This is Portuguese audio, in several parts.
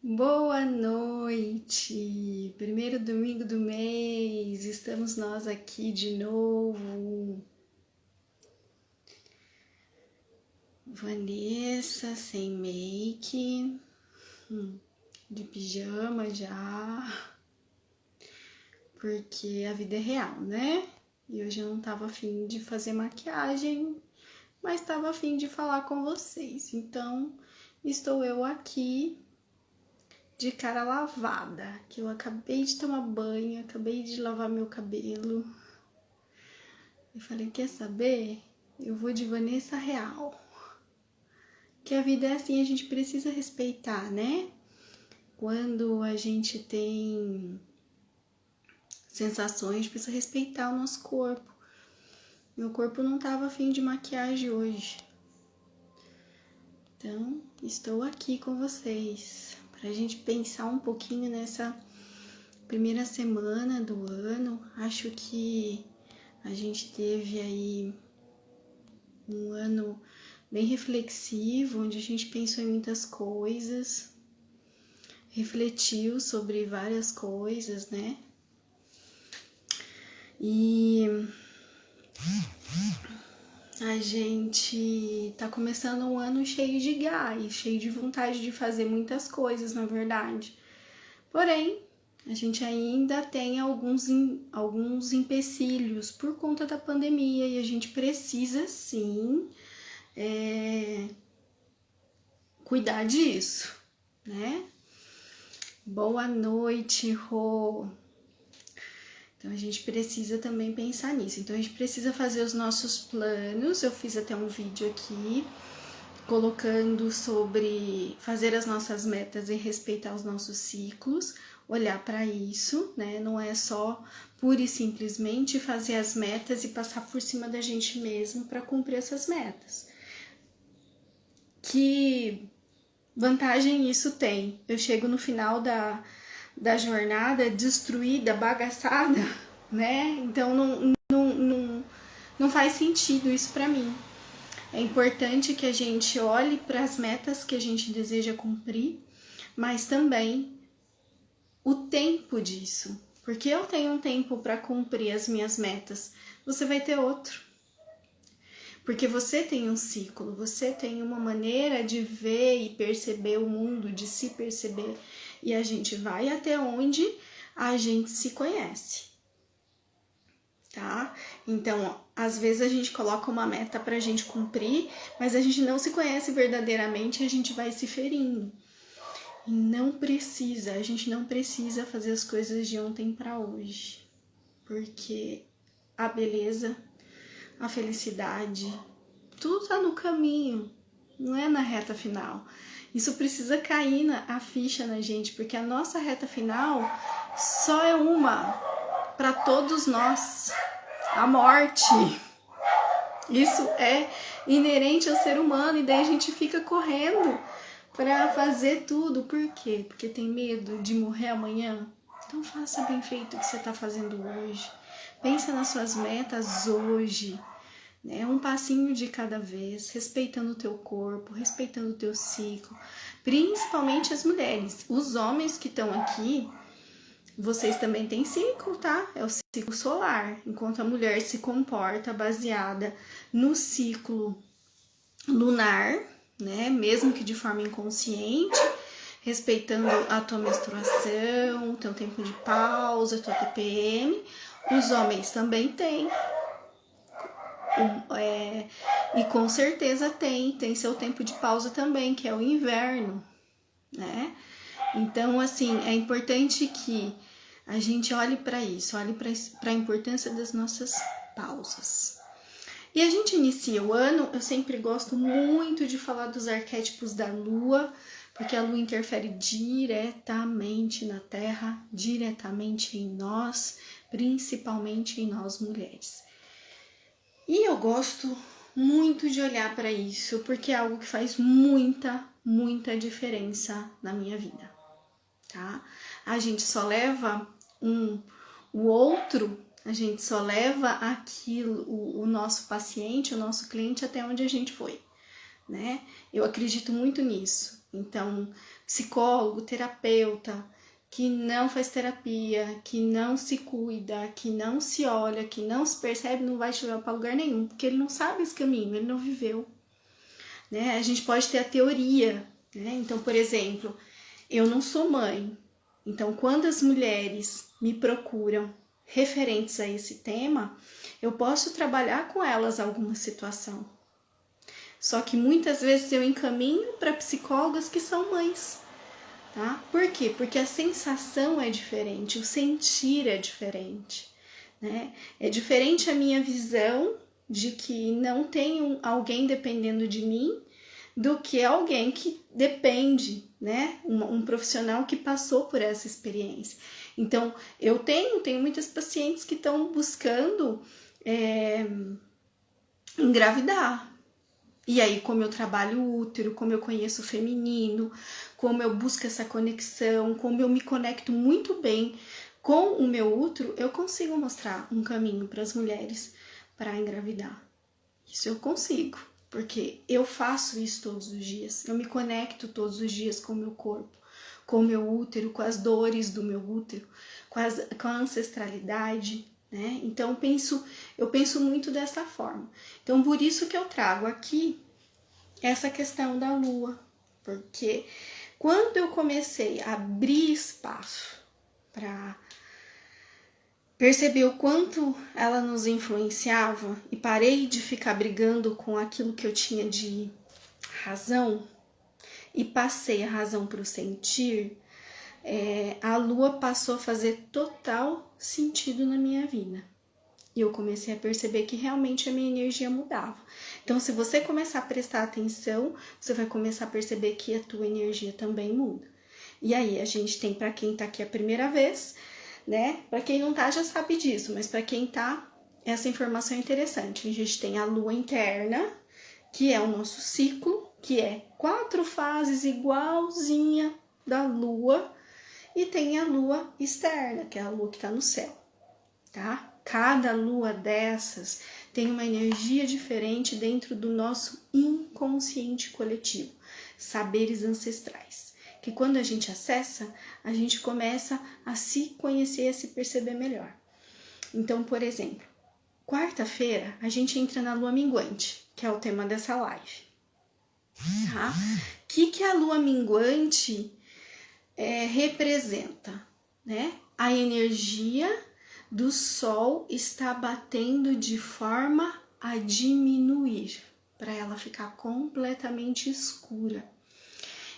Boa noite! Primeiro domingo do mês, estamos nós aqui de novo. Vanessa sem make, de pijama já, porque a vida é real, né? E hoje eu não tava afim de fazer maquiagem, mas tava afim de falar com vocês. Então, estou eu aqui de cara lavada, que eu acabei de tomar banho, acabei de lavar meu cabelo. Eu falei, quer saber? Eu vou de Vanessa real. Que a vida é assim, a gente precisa respeitar, né? Quando a gente tem sensações, a gente precisa respeitar o nosso corpo. Meu corpo não tava afim de maquiagem hoje. Então, estou aqui com vocês pra gente pensar um pouquinho nessa primeira semana do ano. Acho que a gente teve aí um ano bem reflexivo, onde a gente pensou em muitas coisas, refletiu sobre várias coisas, né? E a gente tá começando um ano cheio de gás, cheio de vontade de fazer muitas coisas, na verdade. Porém, a gente ainda tem alguns empecilhos por conta da pandemia e a gente precisa sim cuidar disso, né? Boa noite, Rô. Então a gente precisa também pensar nisso. Então a gente precisa fazer os nossos planos. Eu fiz até um vídeo aqui colocando sobre fazer as nossas metas e respeitar os nossos ciclos, olhar para isso, né? Não é só pura e simplesmente fazer as metas e passar por cima da gente mesmo para cumprir essas metas. Que vantagem isso tem? Eu chego no final da jornada destruída, bagaçada, né? Então não faz sentido isso para mim. É importante que a gente olhe para as metas que a gente deseja cumprir, mas também o tempo disso. Porque eu tenho um tempo para cumprir as minhas metas, você vai ter outro. Porque você tem um ciclo, você tem uma maneira de ver e perceber o mundo, de se perceber. E a gente vai até onde a gente se conhece, tá? Então, às vezes a gente coloca uma meta pra gente cumprir, mas a gente não se conhece verdadeiramente e a gente vai se ferindo. E a gente não precisa fazer as coisas de ontem pra hoje. Porque a beleza, a felicidade, tudo tá no caminho, não é na reta final. Isso precisa cair a ficha na gente, porque a nossa reta final só é uma para todos nós, a morte. Isso é inerente ao ser humano e daí a gente fica correndo para fazer tudo. Por quê? Porque tem medo de morrer amanhã? Então faça bem feito o que você está fazendo hoje. Pensa nas suas metas hoje. Um passinho de cada vez, respeitando o teu corpo, respeitando o teu ciclo, principalmente as mulheres. Os homens que estão aqui, vocês também têm ciclo, tá? É o ciclo solar, enquanto a mulher se comporta baseada no ciclo lunar, né? Mesmo que de forma inconsciente, respeitando a tua menstruação, o teu tempo de pausa, a tua TPM. Os homens também têm. E com certeza tem seu tempo de pausa também, que é o inverno, né? Então, assim, é importante que a gente olhe para isso, olhe para a importância das nossas pausas. E a gente inicia o ano, eu sempre gosto muito de falar dos arquétipos da Lua, porque a Lua interfere diretamente na Terra, diretamente em nós, principalmente em nós mulheres. E eu gosto muito de olhar para isso, porque é algo que faz muita diferença na minha vida, tá? A gente só leva o outro, a gente só leva aquilo, o nosso paciente, o nosso cliente até onde a gente foi, né? Eu acredito muito nisso. Então, psicólogo, terapeuta, que não faz terapia, que não se cuida, que não se olha, que não se percebe, não vai te levar para lugar nenhum, porque ele não sabe esse caminho, ele não viveu, né? A gente pode ter a teoria, né? Então, por exemplo, eu não sou mãe, então quando as mulheres me procuram referentes a esse tema, eu posso trabalhar com elas alguma situação. Só que muitas vezes eu encaminho para psicólogas que são mães, tá? Por quê? Porque a sensação é diferente, o sentir é diferente, né? É diferente a minha visão de que não tem alguém dependendo de mim do que alguém que depende, né? Um profissional que passou por essa experiência. Então, eu tenho muitas pacientes que estão buscando engravidar. E aí, como eu trabalho o útero, como eu conheço o feminino, como eu busco essa conexão, como eu me conecto muito bem com o meu útero, eu consigo mostrar um caminho para as mulheres para engravidar. Isso eu consigo, porque eu faço isso todos os dias. Eu me conecto todos os dias com o meu corpo, com o meu útero, com as dores do meu útero, com a ancestralidade, né? Então eu penso muito dessa forma. Então por isso que eu trago aqui essa questão da lua, porque quando eu comecei a abrir espaço para perceber o quanto ela nos influenciava e parei de ficar brigando com aquilo que eu tinha de razão e passei a razão para o sentir, a lua passou a fazer total sentido na minha vida. E eu comecei a perceber que realmente a minha energia mudava. Então, se você começar a prestar atenção, você vai começar a perceber que a tua energia também muda. E aí, a gente tem, para quem tá aqui a primeira vez, né? Para quem não tá, já sabe disso, mas para quem tá, essa informação é interessante. A gente tem a lua interna, que é o nosso ciclo, que é 4 fases igualzinha da lua, e tem a lua externa, que é a lua que tá no céu, tá? Cada lua dessas tem uma energia diferente dentro do nosso inconsciente coletivo, saberes ancestrais, que quando a gente acessa, a gente começa a se conhecer e a se perceber melhor. Então, por exemplo, quarta-feira a gente entra na lua minguante, que é o tema dessa live. Tá? O que a lua minguante representa? Né? A energia do sol está batendo de forma a diminuir, para ela ficar completamente escura.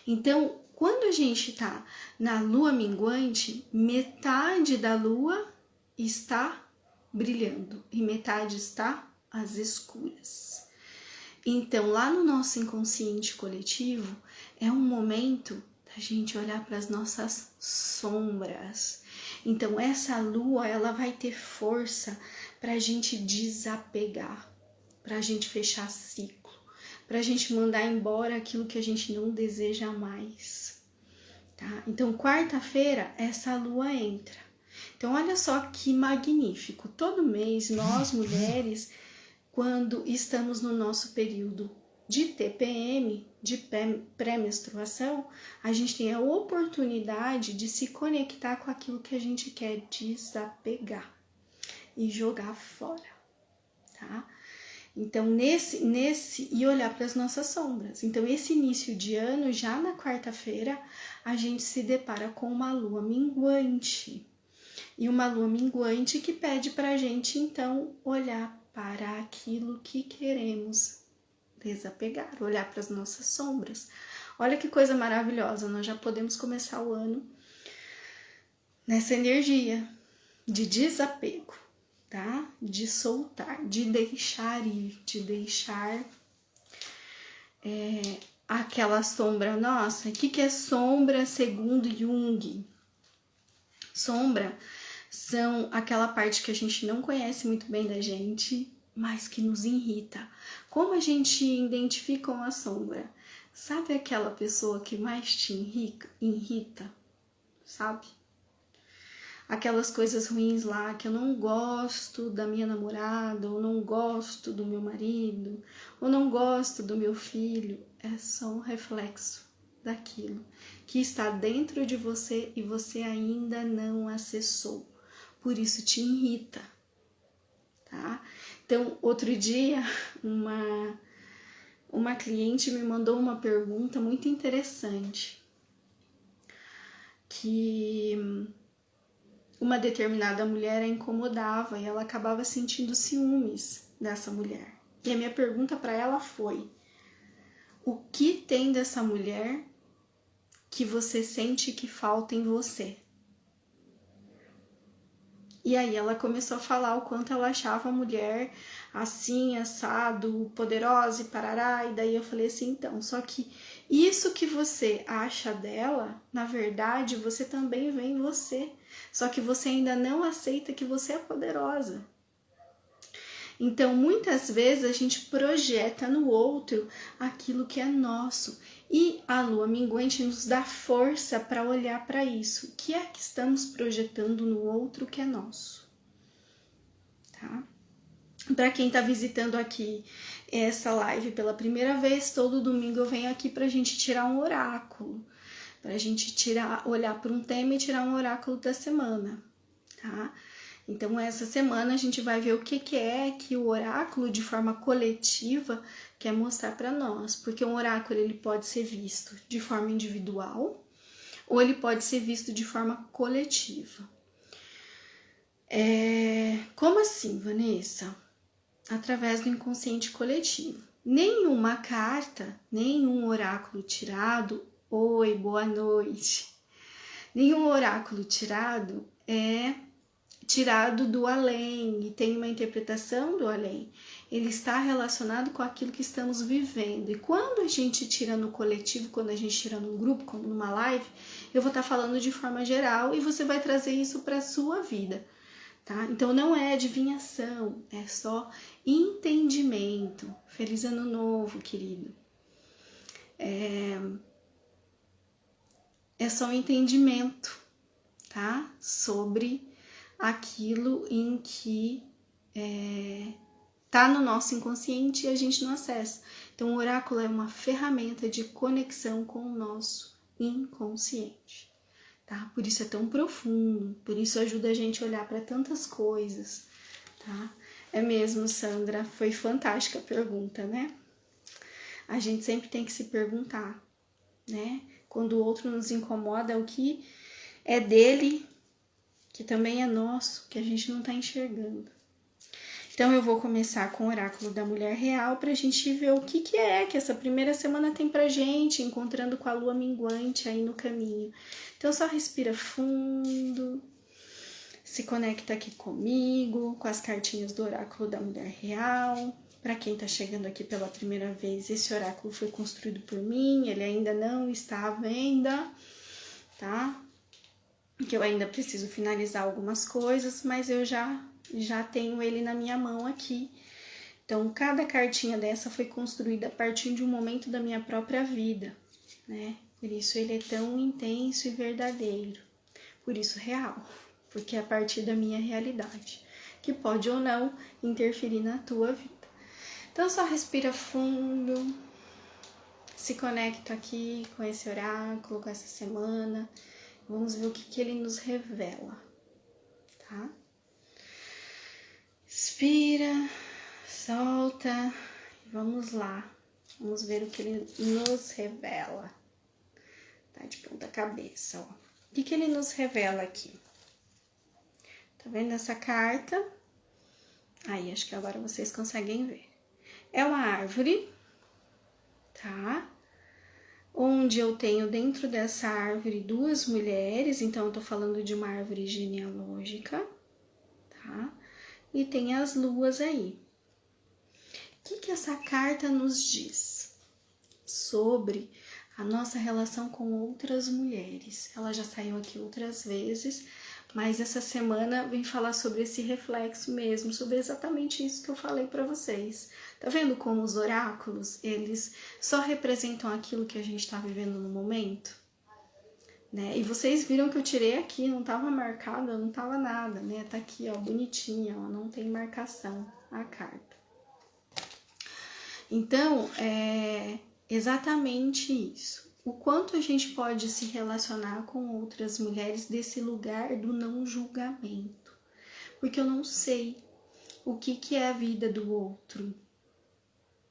Então, quando a gente está na lua minguante, metade da lua está brilhando e metade está às escuras. Então, lá no nosso inconsciente coletivo, é um momento da gente olhar para as nossas sombras. Então, essa lua, ela vai ter força para a gente desapegar, para a gente fechar ciclo, para a gente mandar embora aquilo que a gente não deseja mais, tá? Então, quarta-feira, essa lua entra. Então, olha só que magnífico. Todo mês, nós mulheres, quando estamos no nosso período de TPM, de pré-menstruação, a gente tem a oportunidade de se conectar com aquilo que a gente quer desapegar e jogar fora, tá? Então, e olhar para as nossas sombras. Então, esse início de ano, já na quarta-feira, a gente se depara com uma lua minguante. E uma lua minguante que pede para a gente, então, olhar para aquilo que queremos desapegar, olhar para as nossas sombras. Olha que coisa maravilhosa, nós já podemos começar o ano nessa energia de desapego, tá? De soltar, de deixar ir, de deixar aquela sombra. Nossa, o que é sombra segundo Jung? Sombra são aquela parte que a gente não conhece muito bem da gente, mas que nos irrita. Como a gente identifica uma sombra? Sabe aquela pessoa que mais te irrita? Sabe? Aquelas coisas ruins lá, que eu não gosto da minha namorada, ou não gosto do meu marido, ou não gosto do meu filho, é só um reflexo daquilo que está dentro de você e você ainda não acessou. Por isso te irrita, tá? Então, outro dia, uma cliente me mandou uma pergunta muito interessante, que uma determinada mulher a incomodava e ela acabava sentindo ciúmes dessa mulher. E a minha pergunta para ela foi: o que tem dessa mulher que você sente que falta em você? E aí ela começou a falar o quanto ela achava a mulher assim, assado, poderosa e parará. E daí eu falei assim, então, só que isso que você acha dela, na verdade, você também vê em você. Só que você ainda não aceita que você é poderosa. Então, muitas vezes a gente projeta no outro aquilo que é nosso. E a lua minguante nos dá força para olhar para isso. O que é que estamos projetando no outro que é nosso? Tá? Para quem está visitando aqui essa live pela primeira vez, todo domingo eu venho aqui para a gente tirar um oráculo. Para a gente olhar para um tema e tirar um oráculo da semana. Tá? Então, essa semana a gente vai ver o que é que o oráculo, de forma coletiva, quer mostrar para nós. Porque um oráculo ele pode ser visto de forma individual ou ele pode ser visto de forma coletiva. Como assim, Vanessa? Através do inconsciente coletivo. Nenhuma carta, nenhum oráculo tirado, oi, boa noite. Nenhum oráculo tirado é tirado do além e tem uma interpretação do além. Ele está relacionado com aquilo que estamos vivendo. E quando a gente tira no coletivo, quando a gente tira num grupo, como numa live, eu vou estar falando de forma geral e você vai trazer isso para a sua vida. Tá? Então não é adivinhação, é só entendimento. Feliz ano novo, querido. É só um entendimento, tá? Sobre aquilo em que tá no nosso inconsciente e a gente não acessa. Então, o oráculo é uma ferramenta de conexão com o nosso inconsciente, tá? Por isso é tão profundo, por isso ajuda a gente a olhar para tantas coisas, tá? É mesmo, Sandra, foi fantástica a pergunta, né? A gente sempre tem que se perguntar, né? Quando o outro nos incomoda, o que é dele, que também é nosso, que a gente não tá enxergando. Então eu vou começar com o oráculo da mulher real pra gente ver o que é que essa primeira semana tem pra gente, encontrando com a lua minguante aí no caminho. Então só respira fundo, se conecta aqui comigo, com as cartinhas do oráculo da mulher real. Para quem tá chegando aqui pela primeira vez, esse oráculo foi construído por mim, ele ainda não está à venda, tá? Que eu ainda preciso finalizar algumas coisas, mas eu já tenho ele na minha mão aqui. Então, cada cartinha dessa foi construída a partir de um momento da minha própria vida, né? Por isso ele é tão intenso e verdadeiro, por isso real, porque é a partir da minha realidade, que pode ou não interferir na tua vida. Então, só respira fundo, se conecta aqui com esse oráculo, com essa semana. Vamos ver o que ele nos revela, tá? Inspira, solta, vamos lá. Vamos ver o que ele nos revela. Tá de ponta cabeça, ó. O que ele nos revela aqui? Tá vendo essa carta? Aí, acho que agora vocês conseguem ver. É uma árvore, tá? Onde eu tenho dentro dessa árvore duas mulheres, então eu tô falando de uma árvore genealógica, tá? E tem as luas aí. O que essa carta nos diz sobre a nossa relação com outras mulheres? Ela já saiu aqui outras vezes, mas essa semana vem falar sobre esse reflexo mesmo, sobre exatamente isso que eu falei para vocês. Tá vendo como os oráculos, eles só representam aquilo que a gente está vivendo no momento? Né? E vocês viram que eu tirei aqui, não tava marcada, não tava nada, né? Tá aqui, ó, bonitinha, ó, não tem marcação a carta. Então, é exatamente isso. o quanto a gente pode se relacionar com outras mulheres desse lugar do não julgamento. Porque eu não sei o que é a vida do outro,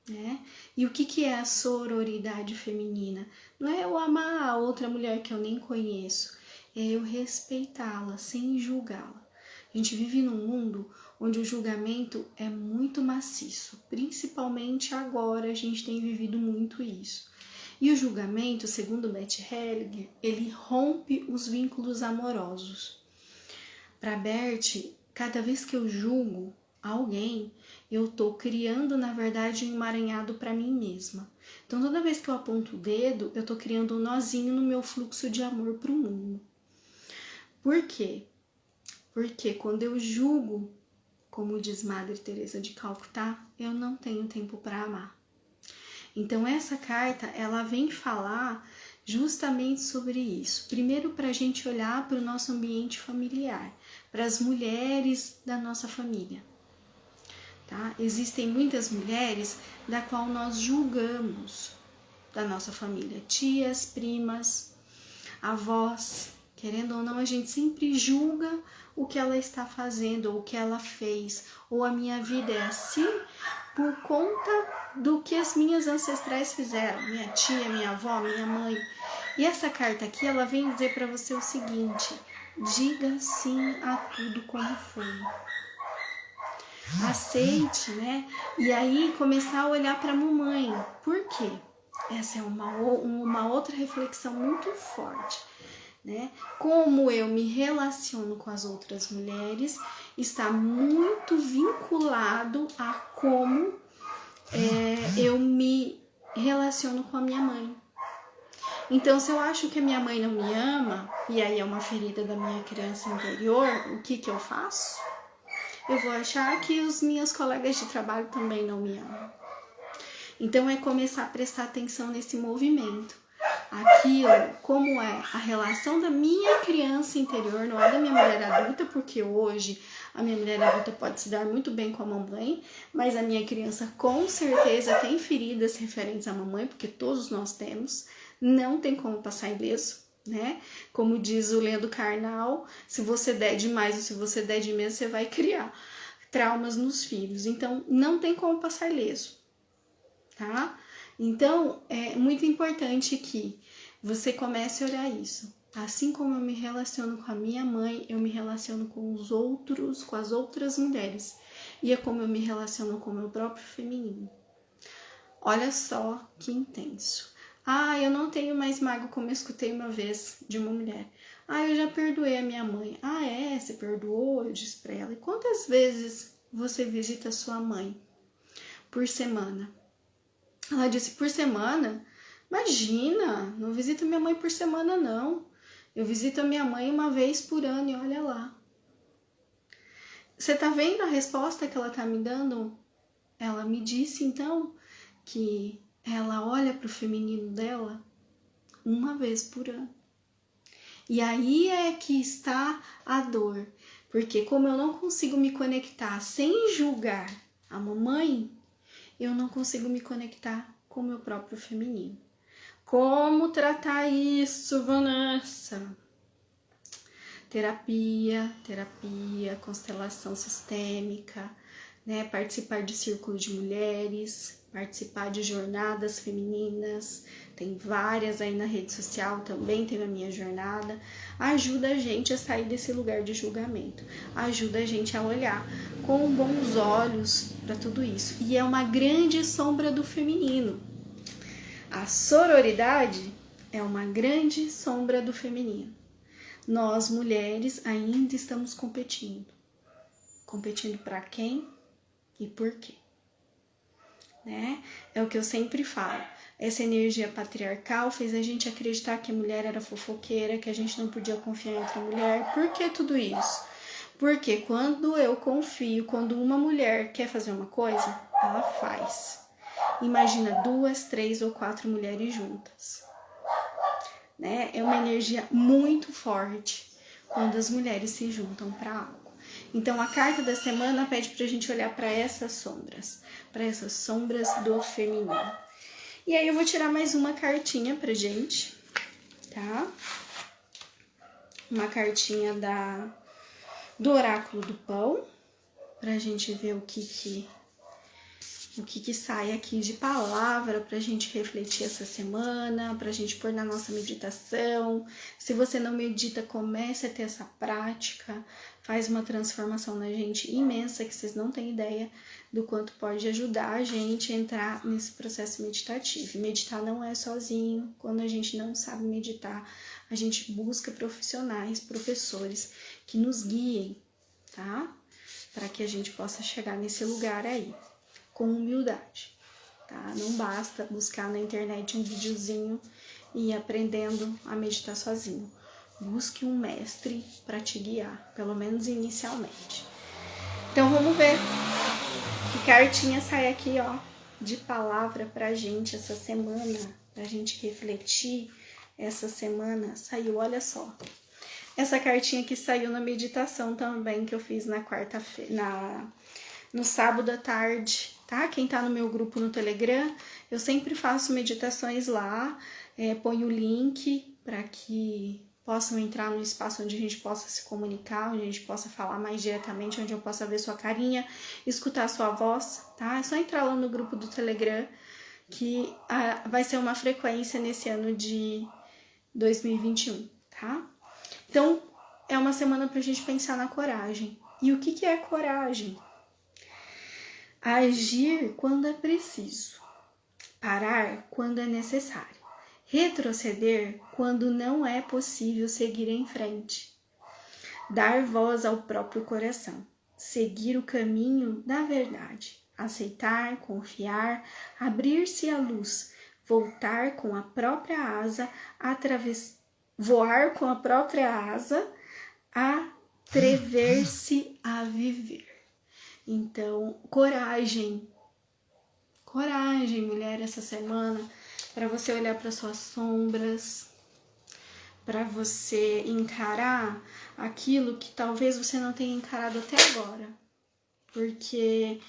né? E o que é a sororidade feminina? Não é eu amar a outra mulher que eu nem conheço, é eu respeitá-la sem julgá-la. A gente vive num mundo onde o julgamento é muito maciço, principalmente agora a gente tem vivido muito isso. E o julgamento, segundo Beth Hellinger, ele rompe os vínculos amorosos. Para Bert, cada vez que eu julgo alguém, eu estou criando, na verdade, um emaranhado para mim mesma. Então, toda vez que eu aponto o dedo, eu estou criando um nozinho no meu fluxo de amor para o mundo. Por quê? Porque quando eu julgo, como diz Madre Teresa de Calcutá, eu não tenho tempo para amar. Então, essa carta, ela vem falar justamente sobre isso. Primeiro, para a gente olhar para o nosso ambiente familiar, para as mulheres da nossa família. Tá? Existem muitas mulheres da qual nós julgamos da nossa família, tias, primas, avós, querendo ou não, a gente sempre julga o que ela está fazendo, ou o que ela fez, ou a minha vida é assim por conta do que as minhas ancestrais fizeram, minha tia, minha avó, minha mãe. E essa carta aqui, ela vem dizer para você o seguinte: diga sim a tudo como foi. Aceite, E aí começar a olhar para a mamãe. Por quê? Essa é uma outra reflexão muito forte, Como eu me relaciono com as outras mulheres está muito vinculado a como eu me relaciono com a minha mãe. Então, se eu acho que a minha mãe não me ama, e aí é uma ferida da minha criança interior, o que eu faço? Eu vou achar que os meus colegas de trabalho também não me amam. Então, é começar a prestar atenção nesse movimento. Aquilo, como é a relação da minha criança interior, não é da minha mulher adulta, porque hoje a minha mulher adulta pode se dar muito bem com a mamãe, mas a minha criança com certeza tem feridas referentes à mamãe, porque todos nós temos, não tem como passar ileso, Como diz o Leandro Carnal, se você der demais ou se você der de menos, você vai criar traumas nos filhos. Então, não tem como passar ileso, tá? Então, é muito importante que você comece a olhar isso. Assim como eu me relaciono com a minha mãe, eu me relaciono com os outros, com as outras mulheres. E é como eu me relaciono com o meu próprio feminino. Olha só que intenso. Eu não tenho mais mágoa, como eu escutei uma vez de uma mulher. Eu já perdoei a minha mãe. Você perdoou? Eu disse pra ela. E quantas vezes você visita sua mãe por semana? Ela disse, por semana? Imagina, não visito minha mãe por semana, não. Eu visito a minha mãe uma vez por ano e olha lá. Você tá vendo a resposta que ela tá me dando? Ela me disse, então, que ela olha pro feminino dela uma vez por ano. E aí é que está a dor. Porque como eu não consigo me conectar sem julgar a mamãe, eu não consigo me conectar com o meu próprio feminino. Como tratar isso, Vanessa? Terapia, constelação sistêmica, participar de círculo de mulheres, participar de jornadas femininas, tem várias aí na rede social, também teve a minha jornada, ajuda a gente a sair desse lugar de julgamento, ajuda a gente a olhar com bons olhos para tudo isso, e é uma grande sombra do feminino. A sororidade é uma grande sombra do feminino. Nós, mulheres, ainda estamos competindo. Competindo para quem e por quê? É o que eu sempre falo. Essa energia patriarcal fez a gente acreditar que a mulher era fofoqueira, que a gente não podia confiar em outra mulher. Por que tudo isso? Porque quando eu confio, quando uma mulher quer fazer uma coisa, ela faz. Imagina 2, 3 ou 4 mulheres juntas. É uma energia muito forte quando as mulheres se juntam para algo. Então, a carta da semana pede para a gente olhar para essas sombras do feminino. E aí eu vou tirar mais uma cartinha pra gente, tá? Uma cartinha do Oráculo do Pão, pra gente ver o que sai aqui de palavra pra gente refletir essa semana, pra gente pôr na nossa meditação. Se você não medita, comece a ter essa prática, faz uma transformação na gente imensa, que vocês não têm ideia do quanto pode ajudar a gente a entrar nesse processo meditativo. Meditar não é sozinho. Quando a gente não sabe meditar, a gente busca profissionais, professores que nos guiem, tá? Para que a gente possa chegar nesse lugar aí, com humildade, tá? Não basta buscar na internet um videozinho e ir aprendendo a meditar sozinho. Busque um mestre para te guiar, pelo menos inicialmente. Então vamos ver que cartinha sai aqui, ó, de palavra pra gente essa semana, pra gente refletir essa semana. Saiu, olha só. Essa cartinha que saiu na meditação também, que eu fiz na quarta-feira, no sábado à tarde, tá? Quem tá no meu grupo no Telegram, eu sempre faço meditações lá, ponho o link para que possam entrar num espaço onde a gente possa se comunicar, onde a gente possa falar mais diretamente, onde eu possa ver sua carinha, escutar sua voz, tá? É só entrar lá no grupo do Telegram, que vai ser uma frequência nesse ano de 2021, tá? Então, é uma semana pra gente pensar na coragem. E o que é coragem? Agir quando é preciso, parar quando é necessário, retroceder quando não é possível seguir em frente, dar voz ao próprio coração, seguir o caminho da verdade, aceitar, confiar, abrir-se à luz, voltar com a própria asa, voar com a própria asa, atrever-se a viver. Então, coragem, mulher, essa semana, para você olhar para suas sombras, para você encarar aquilo que talvez você não tenha encarado até agora, porque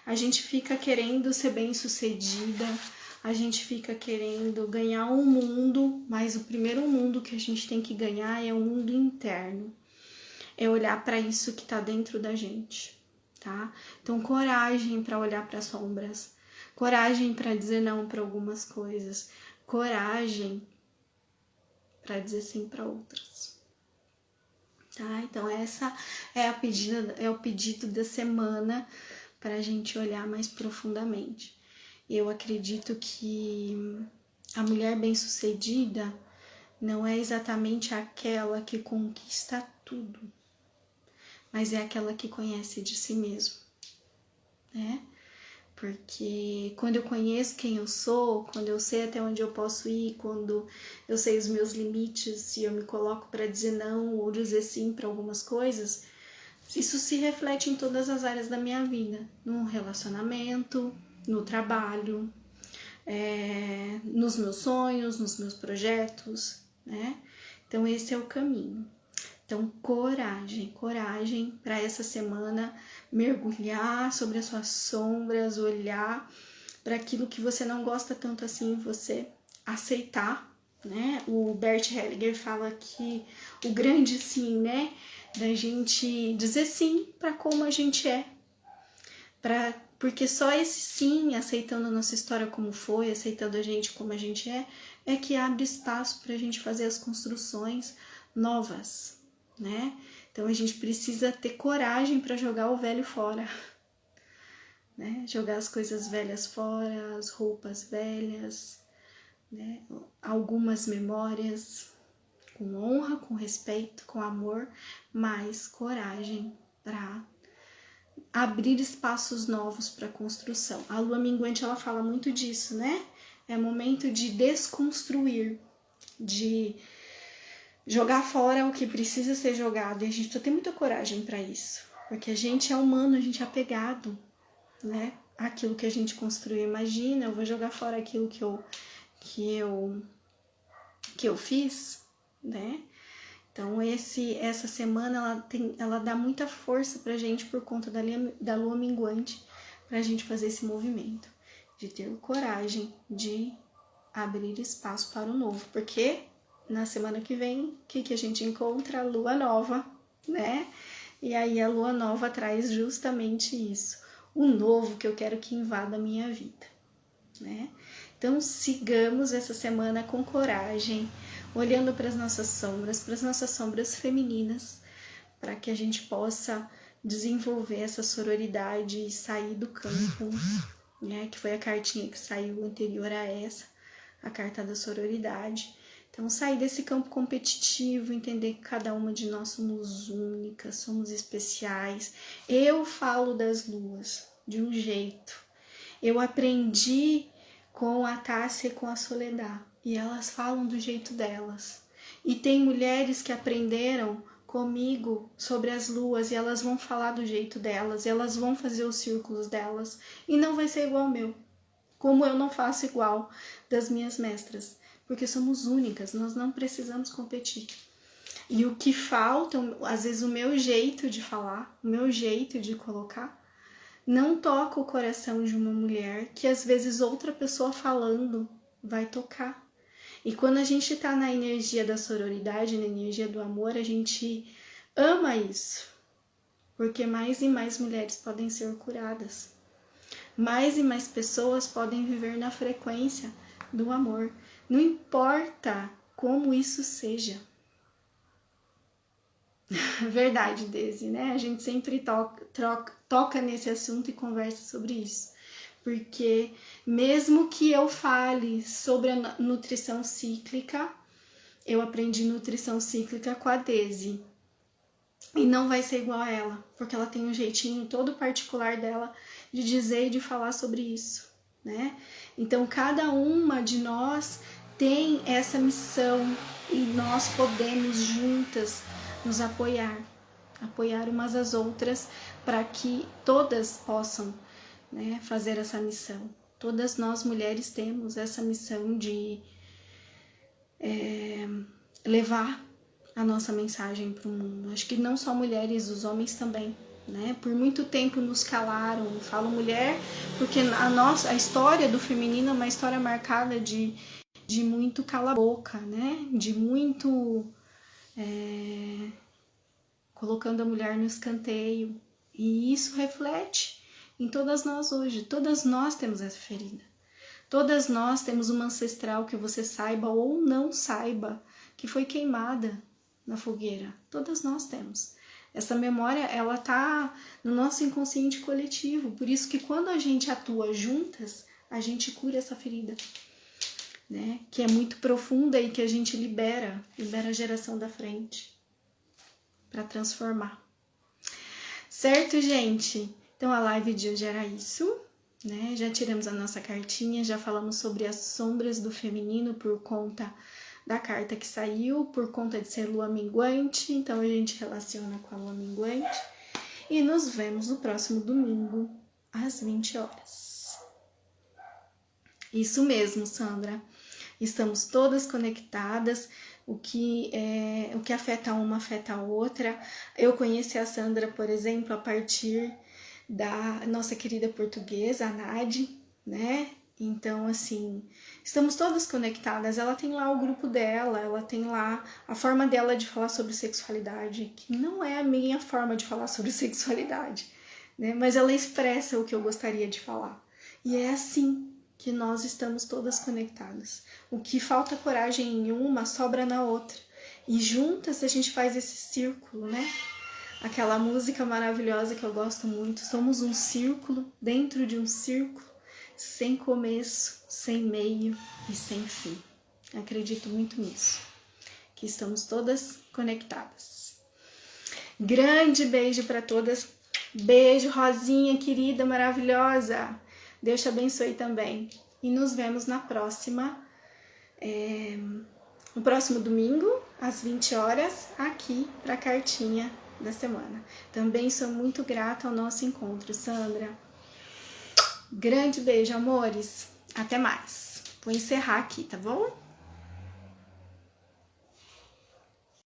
a gente fica querendo ser bem-sucedida, a gente fica querendo ganhar um mundo, mas o primeiro mundo que a gente tem que ganhar é o mundo interno, é olhar para isso que está dentro da gente, tá? Então, coragem para olhar para as sombras, coragem para dizer não para algumas coisas, coragem para dizer sim para outras, tá? Então, essa é o pedido da semana para a gente olhar mais profundamente. Eu acredito que a mulher bem-sucedida não é exatamente aquela que conquista tudo, mas é aquela que conhece de si mesmo, né? Porque quando eu conheço quem eu sou, quando eu sei até onde eu posso ir, quando eu sei os meus limites e eu me coloco para dizer não ou dizer sim para algumas coisas, isso se reflete em todas as áreas da minha vida, no relacionamento, no trabalho, nos meus sonhos, nos meus projetos, né? Então esse é o caminho. Então, coragem para essa semana mergulhar sobre as suas sombras, olhar para aquilo que você não gosta tanto assim, você aceitar, né? O Bert Hellinger fala que o grande sim, né? Da gente dizer sim para como a gente é, porque só esse sim, aceitando a nossa história como foi, aceitando a gente como a gente é que abre espaço para a gente fazer as construções novas, né? Então a gente precisa ter coragem para jogar o velho fora, né? Jogar as coisas velhas fora, as roupas velhas, né? Algumas memórias, com honra, com respeito, com amor, mas coragem para abrir espaços novos para construção. A lua minguante, ela fala muito disso, né? É momento de desconstruir, de jogar fora o que precisa ser jogado, e a gente precisa ter muita coragem para isso, porque a gente é humano, a gente é apegado, né? Aquilo que a gente construiu. Imagina, eu vou jogar fora aquilo que eu fiz, né? Então essa semana ela dá muita força pra gente por conta da lua minguante, pra gente fazer esse movimento, de ter coragem de abrir espaço para o novo, porque na semana que vem, o que a gente encontra? A lua nova, né? E aí a lua nova traz justamente isso, o novo que eu quero que invada a minha vida, né? Então sigamos essa semana com coragem, olhando para as nossas sombras femininas, para que a gente possa desenvolver essa sororidade e sair do campo, né? Que foi a cartinha que saiu anterior a essa, a carta da sororidade. Então, sair desse campo competitivo, entender que cada uma de nós somos únicas, somos especiais. Eu falo das luas de um jeito. Eu aprendi com a Tássia e com a Soledad, e elas falam do jeito delas. E tem mulheres que aprenderam comigo sobre as luas e elas vão falar do jeito delas, e elas vão fazer os círculos delas, e não vai ser igual ao meu, como eu não faço igual das minhas mestras, porque somos únicas, nós não precisamos competir. E o que falta, às vezes o meu jeito de falar, o meu jeito de colocar, não toca o coração de uma mulher que às vezes outra pessoa falando vai tocar. E quando a gente tá na energia da sororidade, na energia do amor, a gente ama isso, porque mais e mais mulheres podem ser curadas. Mais e mais pessoas podem viver na frequência do amor. Não importa como isso seja. Verdade, Daisy, né? A gente sempre toca nesse assunto e conversa sobre isso. Porque mesmo que eu fale sobre a nutrição cíclica, eu aprendi nutrição cíclica com a Daisy. E não vai ser igual a ela, porque ela tem um jeitinho todo particular dela de dizer e de falar sobre isso, né? Então, cada uma de nós tem essa missão e nós podemos juntas nos apoiar umas às outras para que todas possam, né, fazer essa missão. Todas nós mulheres temos essa missão de levar a nossa mensagem para o mundo. Acho que não só mulheres, os homens também, né? Por muito tempo nos calaram. Falo mulher porque a história do feminino é uma história marcada de muito cala-boca, né? De muito colocando a mulher no escanteio. E isso reflete em todas nós hoje. Todas nós temos essa ferida. Todas nós temos uma ancestral que você saiba ou não saiba que foi queimada na fogueira. Todas nós temos. Essa memória, ela tá no nosso inconsciente coletivo. Por isso que quando a gente atua juntas, a gente cura essa ferida, né? Que é muito profunda e que a gente libera a geração da frente para transformar. Certo, gente? Então a live de hoje era isso, né? Já tiramos a nossa cartinha, já falamos sobre as sombras do feminino por conta da carta que saiu, por conta de ser lua minguante, então a gente relaciona com a lua minguante. E nos vemos no próximo domingo, às 20 horas. Isso mesmo, Sandra. Estamos todas conectadas, o que afeta uma afeta a outra. Eu conheci a Sandra, por exemplo, a partir da nossa querida portuguesa, a Nadi, né? Então, assim, estamos todas conectadas. Ela tem lá o grupo dela, ela tem lá a forma dela de falar sobre sexualidade, que não é a minha forma de falar sobre sexualidade, né? Mas ela expressa o que eu gostaria de falar. E é assim que nós estamos todas conectadas. O que falta coragem em uma, sobra na outra. E juntas a gente faz esse círculo, né? Aquela música maravilhosa que eu gosto muito. Somos um círculo dentro de um círculo, sem começo, sem meio e sem fim. Acredito muito nisso, que estamos todas conectadas. Grande beijo para todas. Beijo, Rosinha, querida, maravilhosa. Deus te abençoe também. E nos vemos na próxima, no próximo domingo, às 20 horas, aqui para a cartinha da semana. Também sou muito grata ao nosso encontro, Sandra. Grande beijo, amores. Até mais. Vou encerrar aqui, tá bom?